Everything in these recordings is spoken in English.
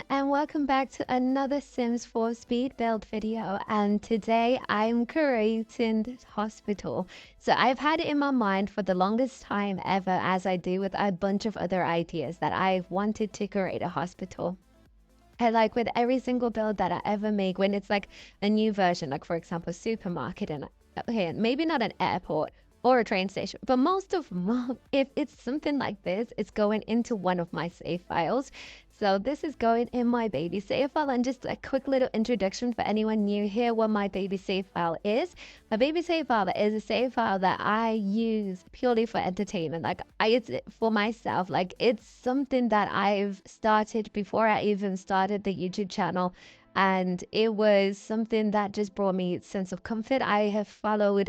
And welcome back to another Sims 4 speed build video, and today I'm creating this hospital. So I've had it in my mind for the longest time ever, as I do with a bunch of other ideas, that I wanted to create a hospital. And like with every single build that I ever make, when it's like a new version, like for example supermarket, and okay, maybe not an airport or a train station, but most of them, if it's something like this, it's going into one of my save files. So this is going in my baby save file. And just a quick little introduction for anyone new here, what my baby save file is. My baby save file is a save file that I use purely for entertainment. Like it's for myself. Like it's something that I've started before I even started the YouTube channel. And it was something that just brought me a sense of comfort. I have followed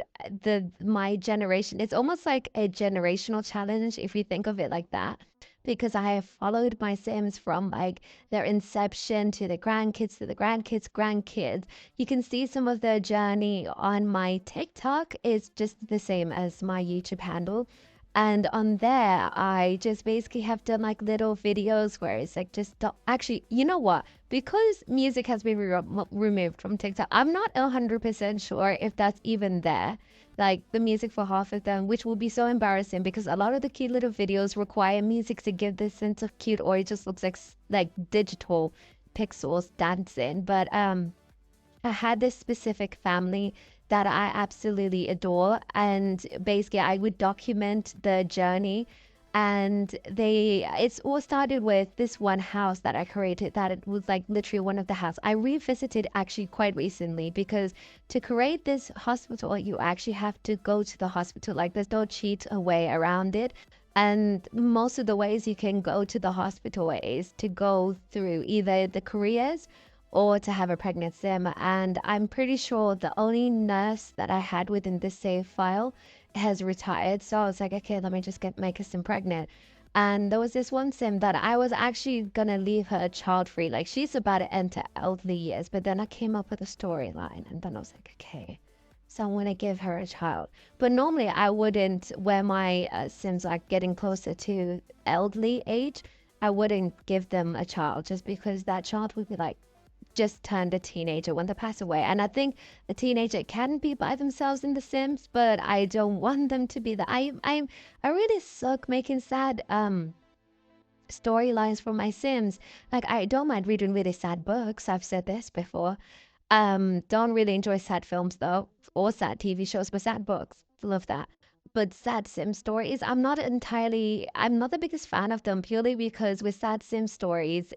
my generation. It's almost like a generational challenge if you think of it like that, because I have followed my Sims from like their inception to the grandkids, to the grandkids. You can see some of their journey on my TikTok. It's just the same as my YouTube handle. And on there, I just basically have done like little videos where it's like just actually, you know what? Because music has been removed from TikTok, I'm not 100% sure if that's even there. Like the music for half of them, which will be so embarrassing because a lot of the cute little videos require music to give this sense of cute, or it just looks like digital pixels dancing. But I had this specific family that I absolutely adore, and basically I would document the journey. And it's all started with this one house that I created, that it was like literally one of the house I revisited actually quite recently, because to create this hospital you actually have to go to the hospital. Like there's no cheat a way around it. And most of the ways you can go to the hospital is to go through either the careers or to have a pregnant sim. And I'm pretty sure the only nurse that I had within this save file has retired. So I was like, okay, let me just make a sim pregnant. And there was this one sim that I was actually gonna leave her child free. Like she's about to enter elderly years, but then I came up with a storyline, and then I was like, okay, so I'm gonna give her a child. But normally I wouldn't, where my sims are getting closer to elderly age, I wouldn't give them a child, just because that child would be like just turned a teenager when they pass away. And I think a teenager can be by themselves in The Sims, but I don't want them to be that. I really suck making sad storylines for my Sims. Like I don't mind reading really sad books. I've said this before. Don't really enjoy sad films though, or sad TV shows, but sad books, love that. But sad sim stories, I'm not the biggest fan of them, purely because with sad sim stories,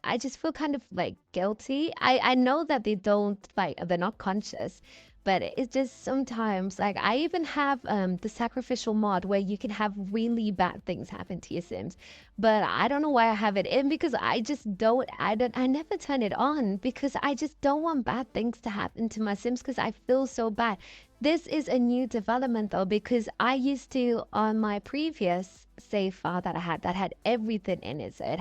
I just feel kind of like guilty. I know that they don't, like, they're not conscious, but it's just sometimes, like, I even have the sacrificial mod where you can have really bad things happen to your Sims, but I don't know why I have it in, because I never turn it on, because I just don't want bad things to happen to my Sims, because I feel so bad. This is a new development though, because I used to, on my previous save file that I had, that had everything in it. So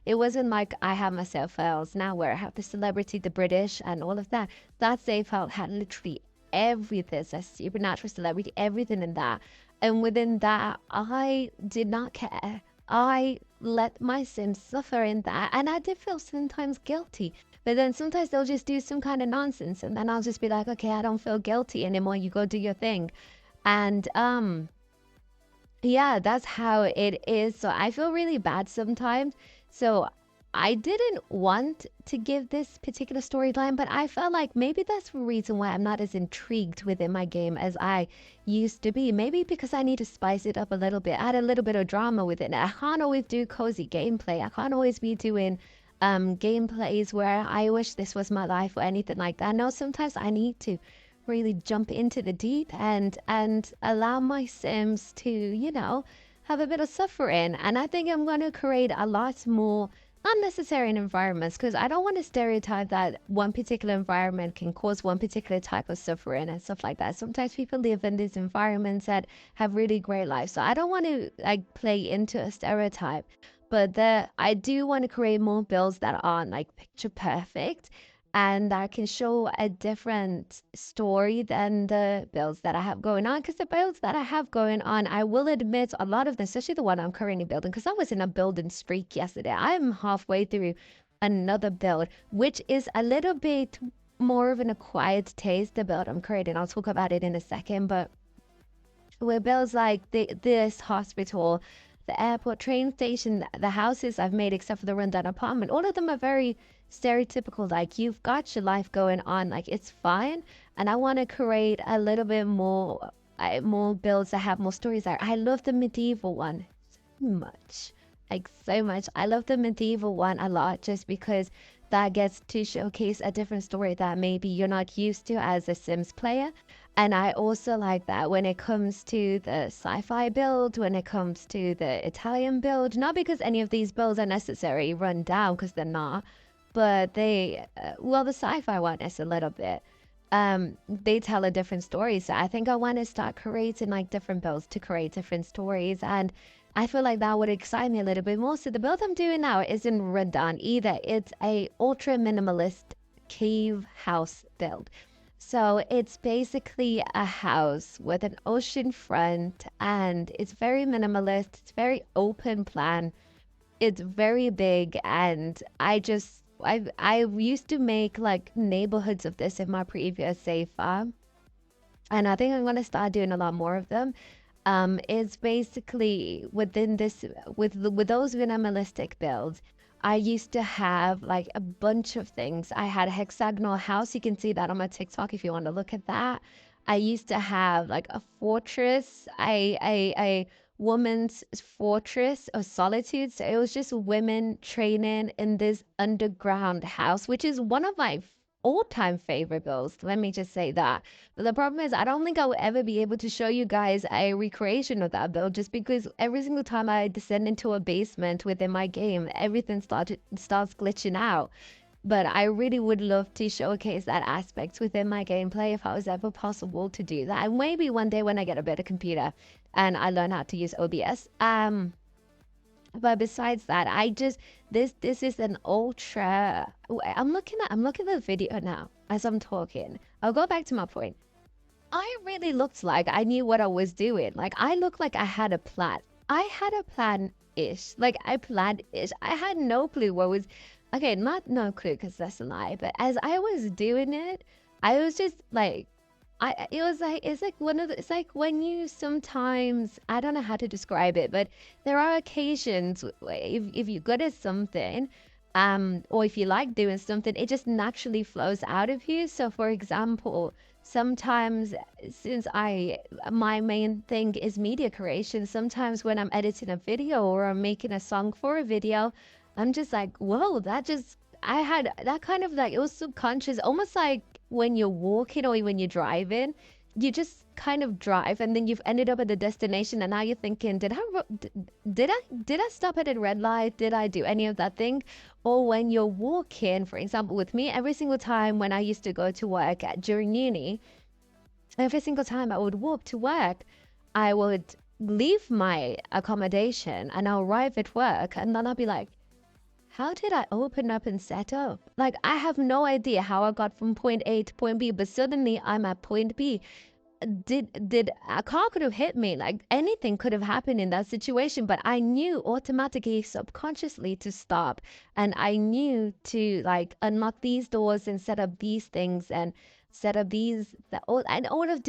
it wasn't like I have my save files now where I have the celebrity, the British, and all of that. That save file had literally everything, so supernatural, celebrity, everything in that. And within that, I did not care. I let my Sims suffer in that, and I did feel sometimes guilty. But then sometimes they'll just do some kind of nonsense, and then I'll just be like, okay, I don't feel guilty anymore. You go do your thing. And Yeah, that's how it is. So I feel really bad sometimes. So I didn't want to give this particular storyline, but I felt like maybe that's the reason why I'm not as intrigued within my game as I used to be. Maybe because I need to spice it up a little bit, add a little bit of drama with it. I can't always do cozy gameplay. I can't always be doing gameplays where I wish this was my life or anything like that. No, sometimes I need to really jump into the deep end and allow my Sims to, have a bit of suffering. And I think I'm going to create a lot more unnecessary environments because I don't want to stereotype that one particular environment can cause one particular type of suffering and stuff like that. Sometimes people live in these environments that have really great lives. So I don't want to like play into a stereotype. But I do want to create more builds that aren't like picture perfect and that can show a different story than the builds that I have going on. Because the builds that I have going on, I will admit a lot of them, especially the one I'm currently building, because I was in a building streak yesterday. I'm halfway through another build, which is a little bit more of an acquired taste, the build I'm creating. I'll talk about it in a second, but with builds like this hospital, the airport, train station, the houses I've made, except for the rundown apartment, all of them are very stereotypical. Like you've got your life going on, like it's fine. And I want to create a little bit more, more builds that have more stories. I love the medieval one so much, like so much. I love the medieval one a lot just because that gets to showcase a different story that maybe you're not used to as a Sims player. And I also like that when it comes to the sci-fi build, when it comes to the Italian build, not because any of these builds are necessary run down, because they're not, but well, the sci-fi one is a little bit. They tell a different story. So I think I want to start creating like different builds to create different stories. And I feel like that would excite me a little bit more. So the build I'm doing now isn't run down either. It's a ultra minimalist cave house build. So it's basically a house with an ocean front and it's very minimalist. It's very open plan. It's very big and I used to make like neighborhoods of this in my previous save farm. And I think I'm gonna start doing a lot more of them. It's basically within this with those minimalistic builds. I used to have like a bunch of things. I had a hexagonal house. You can see that on my TikTok if you want to look at that. I used to have like a fortress, a woman's fortress of solitude. So it was just women training in this underground house, which is one of my all-time favorite builds. Let me just say that. But the problem is, I don't think I will ever be able to show you guys a recreation of that build just because every single time I descend into a basement within my game, everything starts glitching out. But I really would love to showcase that aspect within my gameplay if I was ever possible to do that. And maybe one day when I get a better computer and I learn how to use OBS. But besides that, this is an ultra. I'm looking at the video now as I'm talking. I'll go back to my point. I really looked like I knew what I was doing. Like I looked like I had a plan. I had a plan ish. Like I planned ish. I had no clue what was. Okay, not no clue because that's a lie. But as I was doing it, I was just like it was like it's like one of the it's like when you sometimes I don't know how to describe it, but there are occasions if you're good at something, or if you like doing something, it just naturally flows out of you. So for example, sometimes since my main thing is media creation, sometimes when I'm editing a video or I'm making a song for a video, I'm just like, whoa, that just I had that kind of like it was subconscious, almost like when you're walking or when you're driving, you just kind of drive and then you've ended up at the destination and now you're thinking, did I stop at a red light? Did I do any of that thing? Or when you're walking, for example, with me, every single time when I used to go to work during uni, every single time I would walk to work, I would leave my accommodation and I'll arrive at work and then I'll be like, how did I open up and set up? Like, I have no idea how I got from point A to point B, but suddenly I'm at point B. Did a car could have hit me? Like anything could have happened in that situation, but I knew automatically, subconsciously to stop, and I knew to like unlock these doors and set up these things, and set up these, that all, and all of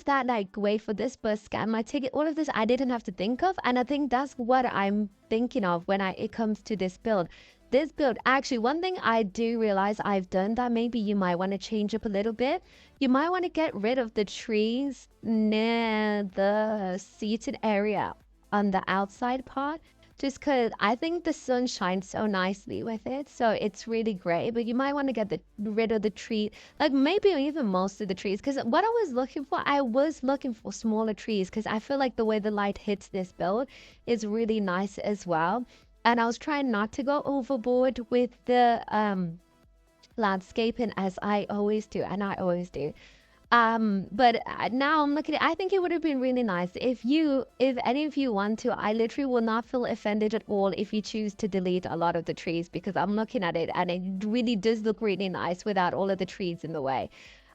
that, like wait for this bus, scan my ticket, all of this I didn't have to think of. And I think that's what I'm thinking of when it comes to this build. This build, actually, one thing I do realize I've done that maybe you might want to change up a little bit. You might want to get rid of the trees near the seated area on the outside part, just because I think the sun shines so nicely with it, so it's really great. But you might want to get rid of the tree, like maybe even most of the trees, because what I was looking for smaller trees, because I feel like the way the light hits this build is really nice as well. And I was trying not to go overboard with the landscaping, as I always do, and I always do. But now I'm looking at, I think it would have been really nice if any of you want to, I literally will not feel offended at all if you choose to delete a lot of the trees, because I'm looking at it and it really does look really nice without all of the trees in the way.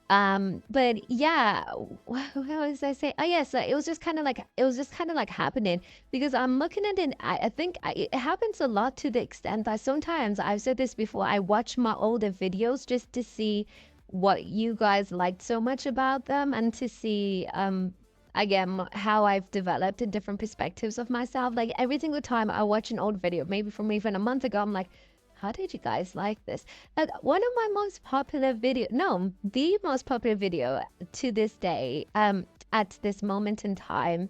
But yeah, what was I saying? Oh yeah, so it was just kind of like happening, because I'm looking at it. I think it happens a lot, to the extent that sometimes, I've said this before, I watch my older videos just to see what you guys liked so much about them, and to see again how I've developed in different perspectives of myself. Like every single time I watch an old video, maybe from even a month ago, I'm like, how did you guys like this? Like one of my most popular video, no, the most popular video to this day, at this moment in time,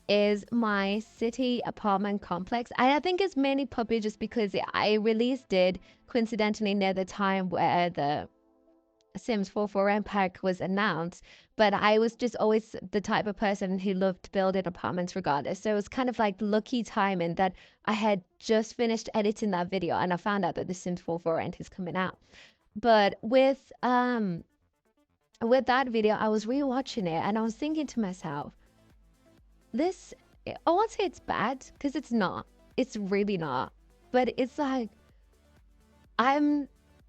is my city apartment complex. I think it's mainly popular just because I released it coincidentally near the time where the Sims 4 pack was announced, but I was just always the type of person who loved building apartments regardless. So it was kind of like lucky timing that I had just finished editing that video and I found out that the Sims 4 is coming out. But with that video, I was rewatching it and I was thinking to myself, this, I won't say it's bad, because it's not. It's really not. But it's like,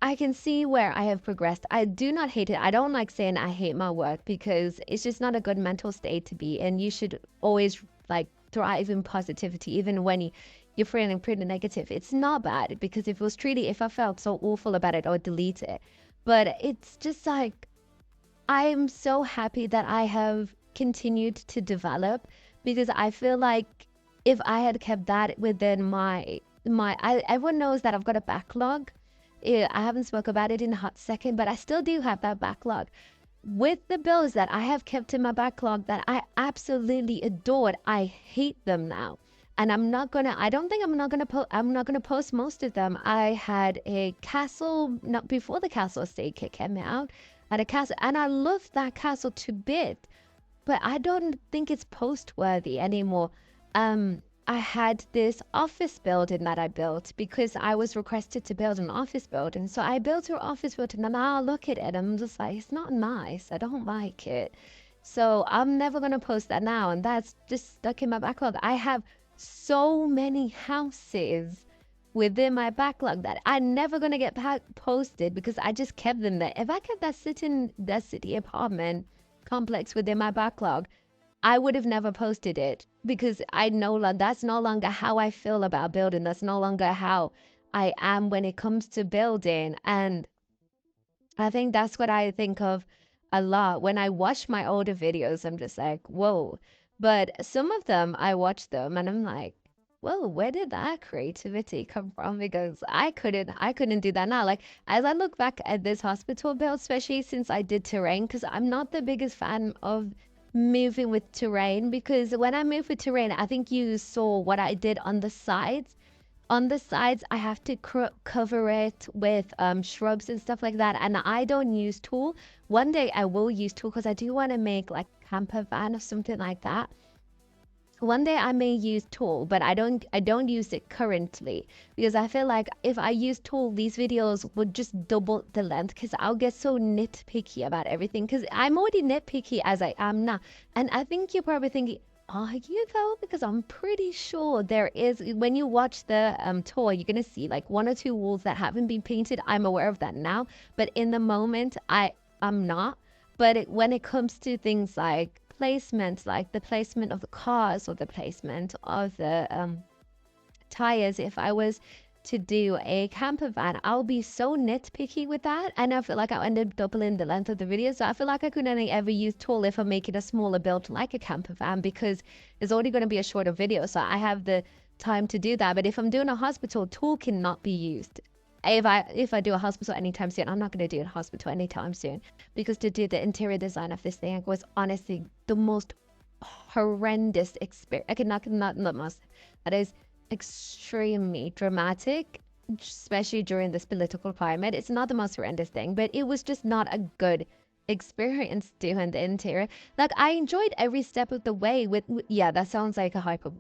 I can see where I have progressed. I do not hate it. I don't like saying I hate my work, because it's just not a good mental state to be in. You should always like thrive in positivity, even when you're feeling pretty negative. It's not bad, because if I felt so awful about it, I would delete it. But it's just like, I'm so happy that I have continued to develop, because I feel like if I had kept that within everyone knows that I've got a backlog. I haven't spoke about it in a hot second, but I still do have that backlog. With the builds that I have kept in my backlog that I absolutely adored, I hate them now. And I'm not gonna post most of them. I had a castle, not before the castle estate kit came out. I had a castle and I loved that castle to bit, but I don't think it's post worthy anymore. I had this office building that I built because I was requested to build an office building. So I built her office building and I look at it and I'm just like, it's not nice. I don't like it. So I'm never going to post that now. And that's just stuck in my backlog. I have so many houses within my backlog that I'm never going to get posted because I just kept them there. If I kept that city apartment complex within my backlog, I would have never posted it, because that's no longer how I feel about building. That's no longer how I am when it comes to building. And I think that's what I think of a lot. When I watch my older videos, I'm just like, whoa. But some of them, I watch them and I'm like, whoa, where did that creativity come from? Because I couldn't do that now. Like, as I look back at this hospital build, especially since I did terrain, because I'm not the biggest fan of moving with terrain, because when I move with terrain, I think you saw what I did on the sides. On the sides, I have to cover it with shrubs and stuff like that, and I don't use tool. One day I will use tool because I do want to make like camper van or something like that. One day I may use tool, but I don't use it currently, because I feel like if I use tool, these videos would just double the length, because I'll get so nitpicky about everything, because I'm already nitpicky as I am now. And I think you're probably thinking, are you though? Because I'm pretty sure there is, when you watch the tour, you're gonna see like 1 or 2 walls that haven't been painted. I'm aware of that now, but in the moment I'm not. But when it comes to things like placement, like the placement of the cars or the placement of the tires, if I was to do a camper van, I'll be so nitpicky with that, and I feel like I'll end up doubling the length of the video. So I feel like I could only ever use tool if I make it a smaller build like a camper van, because it's already going to be a shorter video, so I have the time to do that. But if I'm doing a hospital, tool cannot be used. If I do a hospital anytime soon, I'm not going to do a hospital anytime soon, because to do the interior design of this thing was honestly the most horrendous experience. Okay, not the most. That is extremely dramatic, especially during this political climate. It's not the most horrendous thing, but it was just not a good experience doing the interior. Like, I enjoyed every step of the way yeah, that sounds like a hyper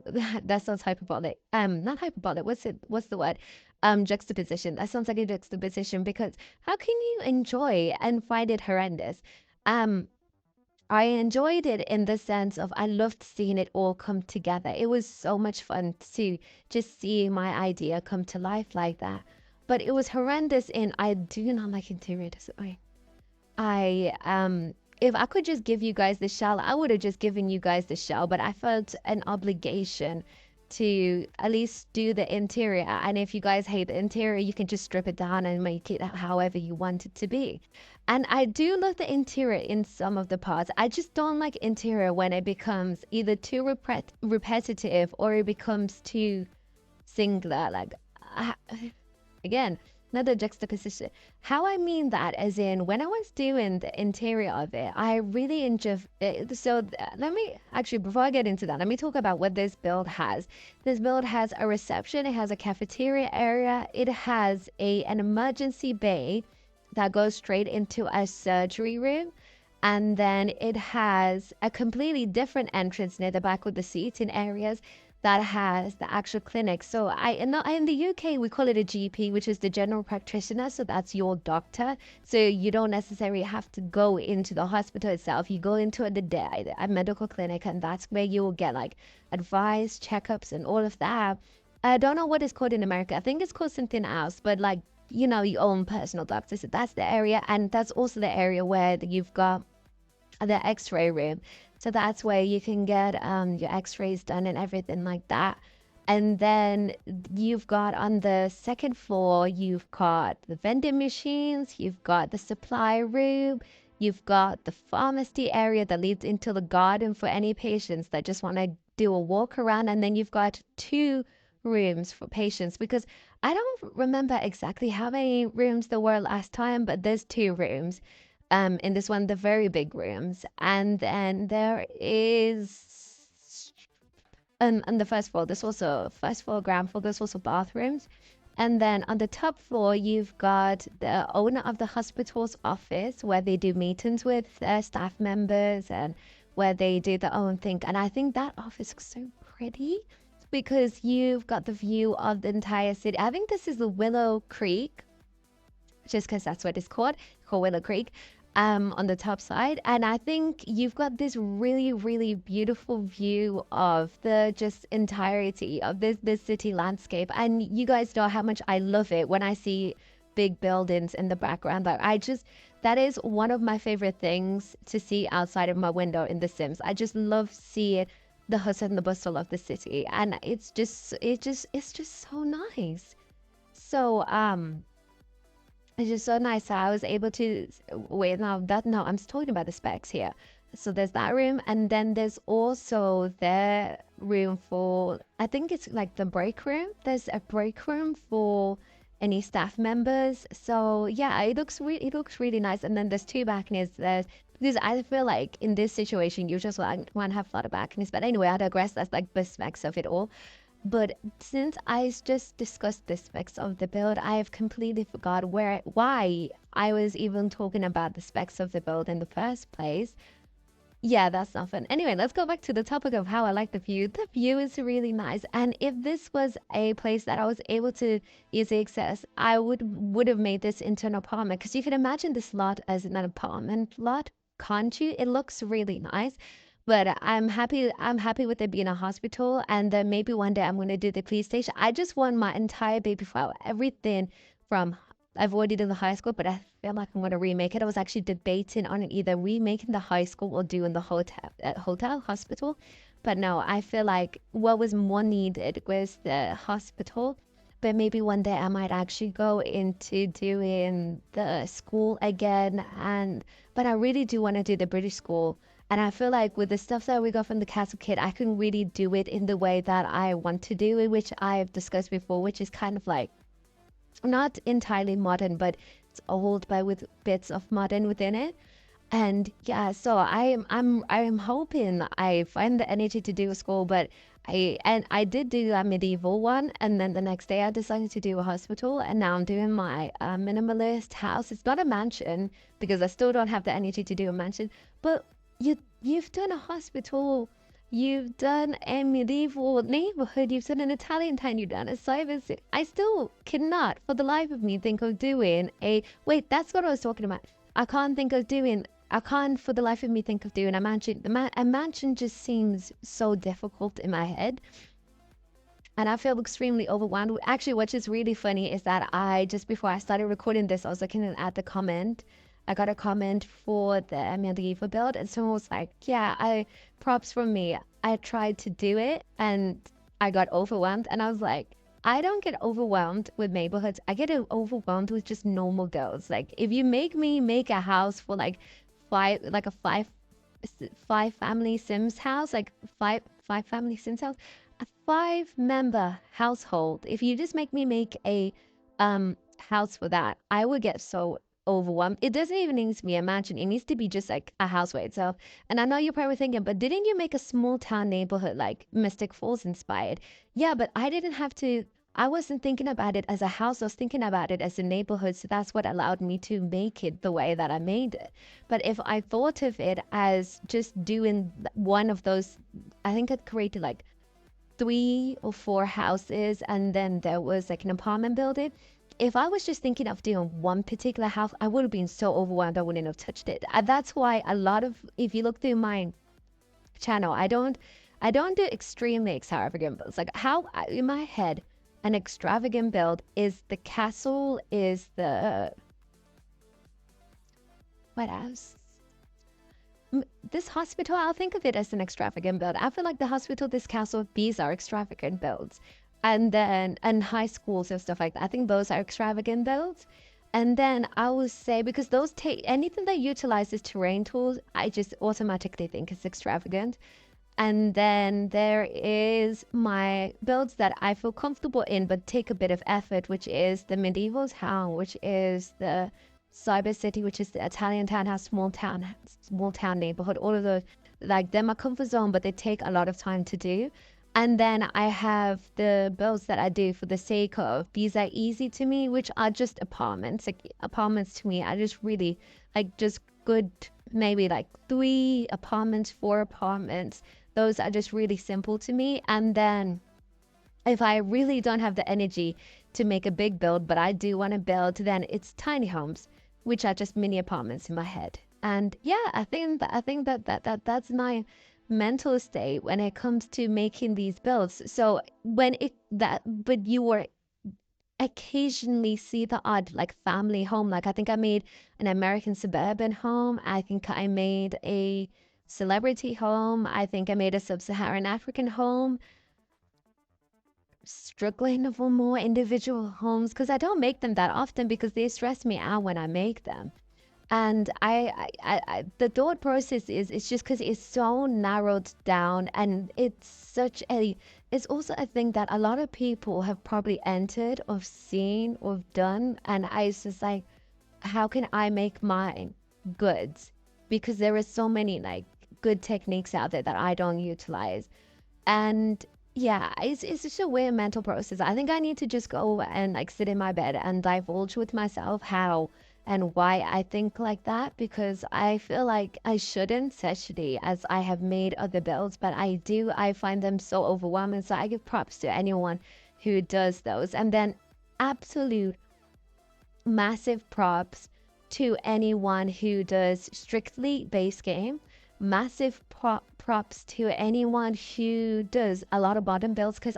that sounds hyperbolic. Not hyperbolic, what's the word? Juxtaposition. That sounds like a juxtaposition, because how can you enjoy and find it horrendous? I enjoyed it in the sense of I loved seeing it all come together. It was so much fun to just see my idea come to life like that. But it was horrendous in I do not like interior design. If I could just give you guys the shell, I would have just given you guys the shell, but I felt an obligation to at least do the interior. And if you guys hate the interior, you can just strip it down and make it however you want it to be. And I do love the interior in some of the parts. I just don't like interior when it becomes either too repetitive or it becomes too singular. Like, again, another juxtaposition. How I mean that as in when I was doing the interior of it, I really enjoyed it. So let me actually, before I get into that, let me talk about what this build has. This build has a reception, it has a cafeteria area, it has an emergency bay that goes straight into a surgery room. And then it has a completely different entrance near the back with the seating areas that has the actual clinic. So in the UK, we call it a GP, which is the general practitioner. So that's your doctor. So you don't necessarily have to go into the hospital itself. You go into a medical clinic, and that's where you will get like advice, checkups, and all of that. I don't know what it's called in America. I think it's called something else, but like, you know, your own personal doctor. So that's the area. And that's also the area where you've got the x-ray room. So that's where you can get your x-rays done and everything like that. And then you've got on the second floor, you've got the vending machines, you've got the supply room, you've got the pharmacy area that leads into the garden for any patients that just want to do a walk around. And then you've got 2 rooms for patients, because I don't remember exactly how many rooms there were last time, but there's 2 rooms. In this one, the very big rooms. And then there is on the first floor, there's also first floor, ground floor, there's also bathrooms. And then on the top floor, you've got the owner of the hospital's office, where they do meetings with staff members and where they do their own thing. And I think that office is so pretty, because you've got the view of the entire city. I think this is the Willow Creek, just because that's what it's called Willow Creek, on the top side. And I think you've got this really, really beautiful view of the just entirety of this city landscape. And you guys know how much I love it when I see big buildings in the background. That is one of my favorite things to see outside of my window in The Sims. I just love seeing the hustle and the bustle of the city, and it's just so nice. So it's just so nice. So I was able to I'm talking about the specs here. So there's that room, and then there's also the room for, I think it's like the break room. There's a break room for any staff members. So yeah, it looks really nice. And then there's 2 balconies there, because I feel like in this situation you just want to have a lot of balconies. But anyway, I digress. That's like the specs of it all. But since I just discussed the specs of the build, I have completely forgot why I was even talking about the specs of the build in the first place. Yeah, that's not fun. Anyway, let's go back to the topic of how I like the view. The view is really nice. And if this was a place that I was able to easily access, I would have made this into an apartment, because you can imagine this lot as an apartment lot, can't you? It looks really nice. But I'm happy with it being a hospital, and then maybe one day I'm going to do the police station. I just want my entire baby file, everything from, I've already done the high school, but I feel like I'm going to remake it. I was actually debating on it, either remaking the high school or doing the hospital. But no, I feel like what was more needed was the hospital. but maybe one day I might actually go into doing the school again. But I really do want to do the British school. And I feel like with the stuff that we got from the Castle Kit, I can really do it in the way that I want to do it, which I've discussed before, which is kind of like not entirely modern, but it's old, but with bits of modern within it. And yeah, so I am hoping I find the energy to do a school, but I did do a medieval one, and then the next day I decided to do a hospital, and now I'm doing my minimalist house. It's not a mansion because I still don't have the energy to do a mansion, but you've done a hospital, you've done a medieval neighborhood, you've done an Italian town, you've done a cyber city. I still cannot for the life of me think of doing a wait, that's what I was talking about. I can't for the life of me think of doing a mansion. A mansion just seems so difficult in my head. And I feel extremely overwhelmed. Actually, what is really funny is that just before I started recording this, I was looking at the comment. I got a comment for the medieval build, and someone was like, yeah, props from me. I tried to do it and I got overwhelmed. And I was like, I don't get overwhelmed with neighborhoods. I get overwhelmed with just normal builds. Like if you make me make a house for like five family Sims house, like five family Sims house, a 5-member household. If you just make me make a house for that, I would get so overwhelmed. It doesn't even need to be a mansion. It needs to be just like a house by itself. And I know you're probably thinking, but didn't you make a small town neighborhood like Mystic Falls inspired? Yeah, but I didn't have to. I wasn't thinking about it as a house. I was thinking about it as a neighborhood. So that's what allowed me to make it the way that I made it. But if I thought of it as just doing one of those, I think I'd created like 3 or 4 houses, and then there was like an apartment building. If I was just thinking of doing one particular house, I would have been so overwhelmed I wouldn't have touched it. That's why if you look through my channel, I don't do extremely extravagant builds. Like how in my head, an extravagant build is the castle, is the what else? This hospital, I'll think of it as an extravagant build. I feel like the hospital, this castle, these are extravagant builds. And high schools and stuff like that. I think those are extravagant builds. And then I would say, because those take anything that utilizes terrain tools, I just automatically think it's extravagant. And then there is my builds that I feel comfortable in, but take a bit of effort, which is the medieval town, which is the CYBERCITY, which is the Italian townhouse, small town neighborhood. All of those, like they're my comfort zone, but they take a lot of time to do. And then I have the builds that I do for the sake of these are easy to me, which are just apartments. Like apartments to me, I just really like just good, maybe like 3 apartments, 4 apartments. Those are just really simple to me. And then if I really don't have the energy to make a big build, but I do want to build, then it's tiny homes, which are just mini apartments in my head. And yeah, I think that's my mental state when it comes to making these builds. So but you were occasionally see the odd like family home. Like I think I made an American suburban home. I think I made a celebrity home. I think I made a sub-Saharan African home. Struggling for more individual homes because I don't make them that often because they stress me out when I make them. And the thought process is it's just because it's so narrowed down, and it's also a thing that a lot of people have probably entered or seen or done, and it's just like, how can I make mine good? Because there are so many like good techniques out there that I don't utilize. And yeah, it's just a weird mental process. I think I need to just go and like sit in my bed and divulge with myself how and why I think like that, because I feel like I shouldn't, especially as I have made other builds, but I find them so overwhelming. So I give props to anyone who does those. And then absolute massive props to anyone who does strictly base game. Massive props to anyone who does a lot of modern builds, because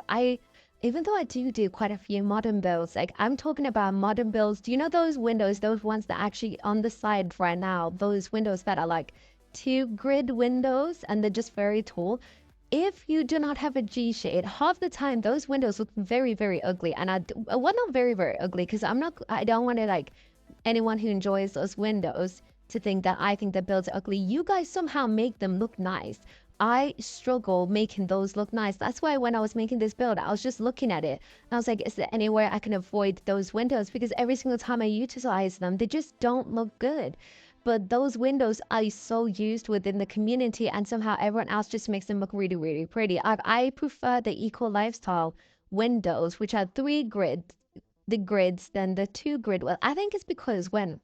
even though I do quite a few modern builds, like I'm talking about modern builds. Do you know those windows, those ones that actually on the side right now, those windows that are like 2 grid windows and they're just very tall? if you do not have a G shade, half the time those windows look very, very ugly. And well, not very, very ugly, because I don't want to like anyone who enjoys those windows to think that I think the builds are ugly. You guys somehow make them look nice. I struggle making those look nice. That's why when I was making this build, I was just looking at it and I was like, is there any way I can avoid those windows? Because every single time I utilize them, they just don't look good. But those windows are so used within the community, and somehow everyone else just makes them look really, really pretty. I prefer the eco lifestyle windows, which are the grids than the 2 grid. Well, I think it's because when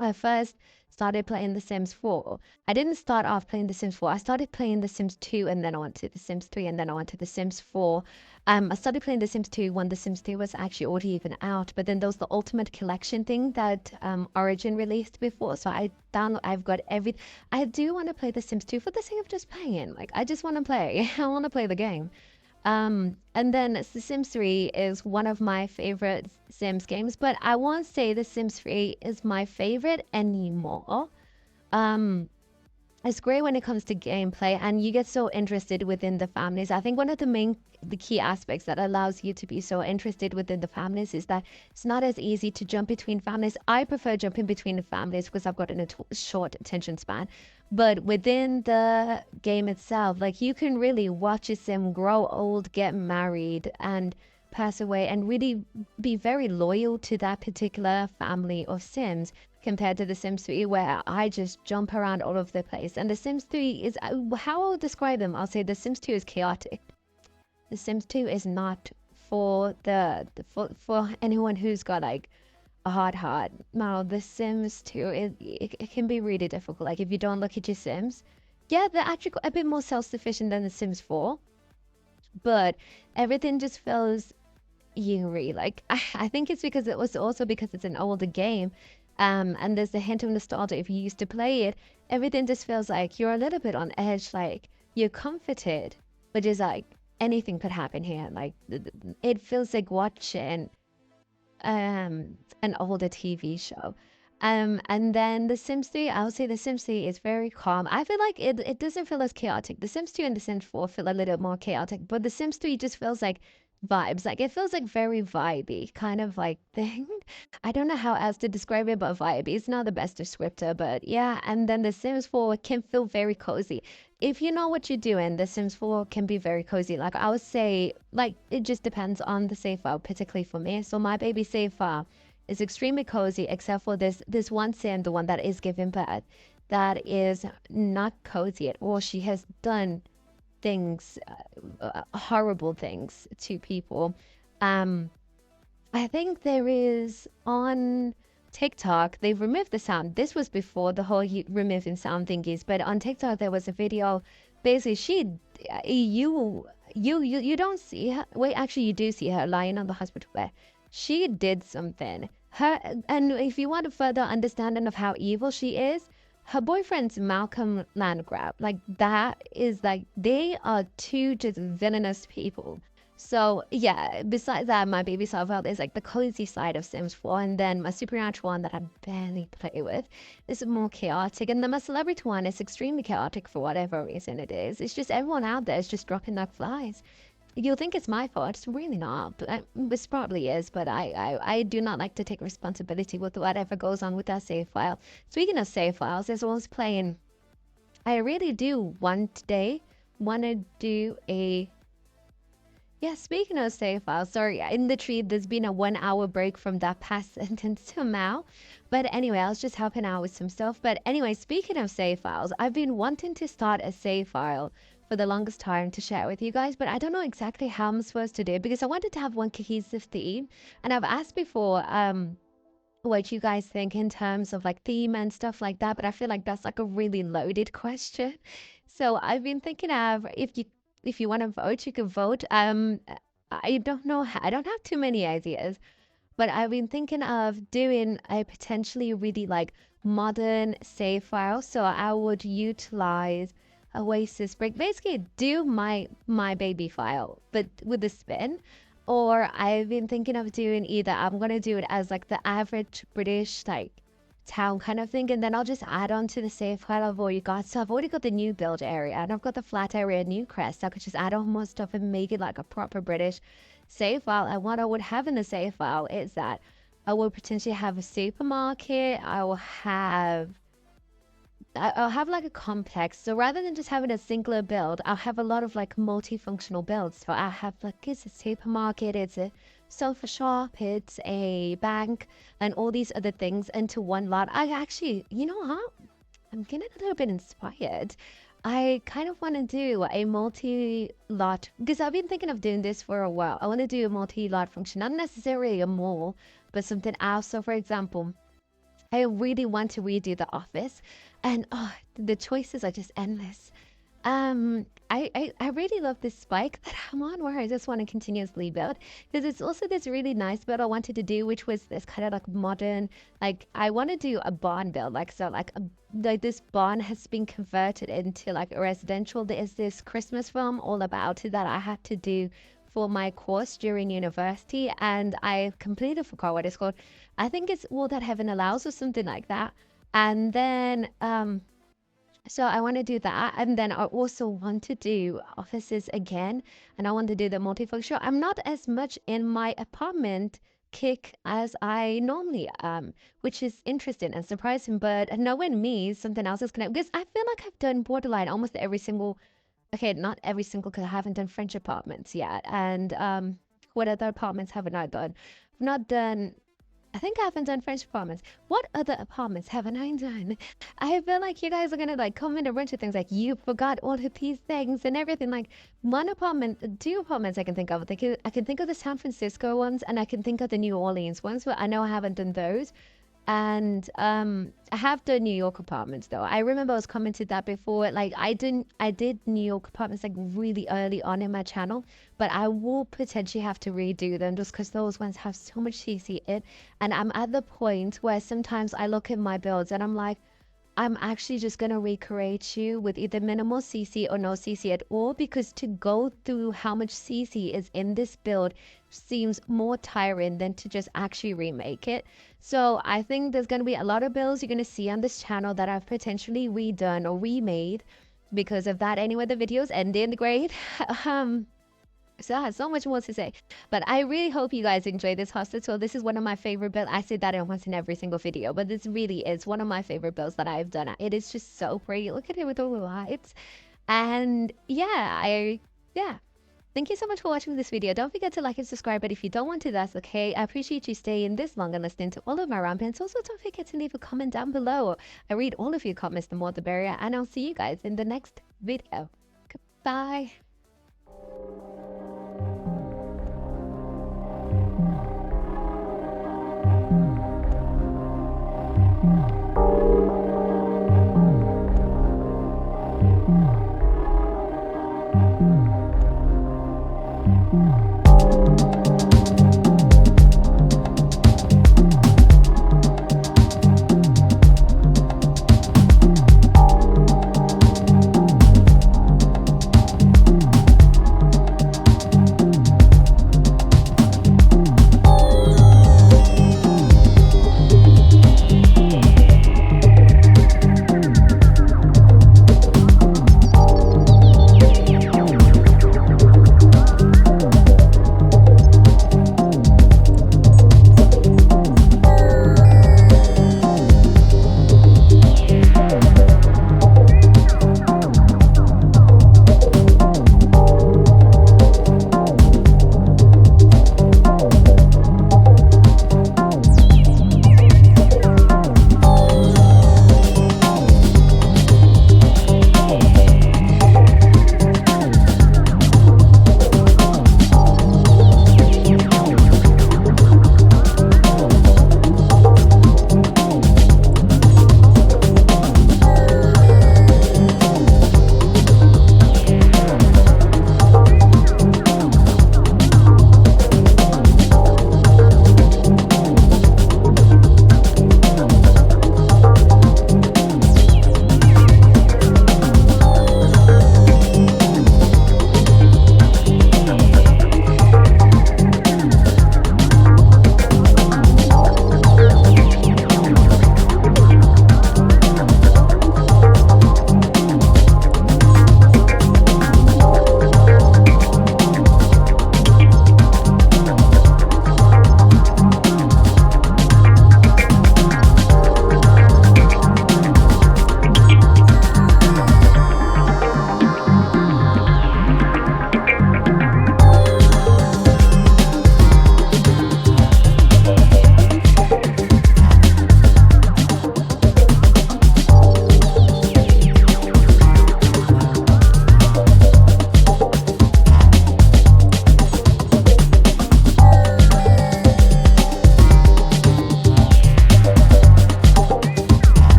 I first started playing The Sims 4, I didn't start off playing The Sims 4. I started playing The Sims 2, and then I went to The Sims 3, and then I went to The Sims 4. I started playing The Sims 2 when The Sims 3 was actually already even out, but then there was the Ultimate Collection thing that Origin released before. So I've got I do want to play The Sims 2 for the sake of just playing. Like, I just want to play. I want to play the game. And then The Sims 3 is one of my favorite Sims games, but I won't say The Sims 3 is my favorite anymore. It's great when it comes to gameplay, and you get so interested within the families. I think one of the key aspects that allows you to be so interested within the families is that it's not as easy to jump between families. I prefer jumping between the families because I've got a short attention span. But within the game itself, like, you can really watch a sim grow old, get married, and pass away, and really be very loyal to that particular family of Sims, compared to The Sims 3, where I just jump around all over the place. And The Sims 3 is, how I'll describe them, I'll say The Sims 2 is chaotic. The Sims 2 is not for for anyone who's got like a hard heart. No, The Sims 2, it can be really difficult. Like, if you don't look at your Sims, yeah, they're actually a bit more self-sufficient than The Sims 4, but everything just feels eerie. Like, I think it's because it was also because it's an older game. And there's a hint of nostalgia. If you used to play it, everything just feels like you're a little bit on edge. Like, you're comforted, but it's like anything could happen here. Like, it feels like watching an older TV show. And then The Sims 3, I would say The Sims 3 is very calm. I feel like it doesn't feel as chaotic. The Sims 2 and The Sims 4 feel a little more chaotic, but The Sims 3 just feels like vibes. Like, it feels like very vibey kind of like thing. I don't know how else to describe it, but vibey. It's not the best descriptor, but yeah. And then The Sims 4 can feel very cozy. If you know what you're doing, The Sims 4 can be very cozy. Like, I would say, like, it just depends on the save file, particularly for me. So my baby save file is extremely cozy, except for this one sim, the one that is giving birth, that is not cozy at all. She has done things, horrible things to people. I think there is on TikTok, they've removed the sound. This was before the whole removing sound thingies, but on TikTok there was a video. Basically, you don't see her. Wait, actually, you do see her lying on the hospital bed. She did something. And if you want a further understanding of how evil she is, her boyfriend's Malcolm Landgrab. Like, that is like, they are two just villainous people. So yeah, besides that, my baby Salvador is like the cozy side of Sims 4, and then my supernatural one that I barely play with is more chaotic, and then my celebrity one is extremely chaotic for whatever reason it is. It's just everyone out there is just dropping like flies. You'll think it's my fault. It's really not. But it probably is, but I do not like to take responsibility with whatever goes on with that save file. Speaking of save files, as well as playing, I really do want to do a... Yeah, speaking of save files, sorry, in the tree, there's been a 1 hour break from that past sentence till now. But anyway, I was just helping out with some stuff. But anyway, speaking of save files, I've been wanting to start a save file for the longest time to share with you guys, but I don't know exactly how I'm supposed to do it, because I wanted to have one cohesive theme. And I've asked before, what you guys think in terms of like theme and stuff like that, but I feel like that's like a really loaded question. So I've been thinking of, if you want to vote, you can vote. I don't know, I don't have too many ideas, but I've been thinking of doing a potentially really like modern save file. So I would utilize Oasis Break, basically do my baby file, but with a spin. Or I've been thinking of doing either, I'm gonna do it as like the average British like town kind of thing, and then I'll just add on to the save file I've already got. So I've already got the new build area, and I've got the flat area new crest. I could just add on more stuff and make it like a proper British save file. And what I would have in the save file is that I will potentially have a supermarket. I'll have like a complex. So rather than just having a singular build, I'll have a lot of like multifunctional builds. So I'll have like, it's a supermarket, it's a sofa shop, it's a bank, and all these other things into one lot. I actually, you know what? I'm getting a little bit inspired. I kind of want to do a multi-lot because I've been thinking of doing this for a while. I want to do a multi-lot function, not necessarily a mall, but something else. So for example, I really want to redo the office, and oh, the choices are just endless. I really love this spike that I'm on where I just want to continuously build, because it's also this really nice build I wanted to do, which was this kind of like modern, like I want to do a barn build, like so like this barn has been converted into like a residential. There's this Christmas film all about it that I had to do for my course during university, and I completely forgot what it's called. I think it's All That Heaven Allows or something like that. And then so I want to do that, and then I also want to do offices again, and I want to do the multifunctional. I'm not as much in my apartment kick as I normally am, which is interesting and surprising, but knowing me, something else is connected, because I feel like I've done borderline almost every single, okay, not every single, because I haven't done French apartments yet. And what other apartments haven't I done? I've not done, I think I haven't done French apartments. What other apartments haven't I done? I feel like you guys are gonna like comment a bunch of things like you forgot all of these things and everything. Like one apartment, two apartments I can think of. I can think of the San Francisco ones, and I can think of the New Orleans ones, but I know I haven't done those. And I have done New York apartments though. I remember I was commented that before. Like I did New York apartments like really early on in my channel, but I will potentially have to redo them just because those ones have so much CC in. And I'm at the point where sometimes I look at my builds and I'm like, I'm actually just going to recreate you with either minimal CC or no CC at all, because to go through how much CC is in this build seems more tiring than to just actually remake it. So I think there's going to be a lot of builds you're going to see on this channel that I've potentially redone or remade because of that. Anyway, the videos ended great. So I have so much more to say, but I really hope you guys enjoy this hospital. This is one of my favorite builds. I say that almost in every single video, but this really is one of my favorite builds that I've done. It is just so pretty. Look at it with all the lights. And yeah, thank you so much for watching this video. Don't forget to like and subscribe, but if you don't want to, that's okay. I appreciate you staying this long and listening to all of my rants. Also, don't forget to leave a comment down below. I read all of your comments, the more the berrier, and I'll see you guys in the next video. Goodbye.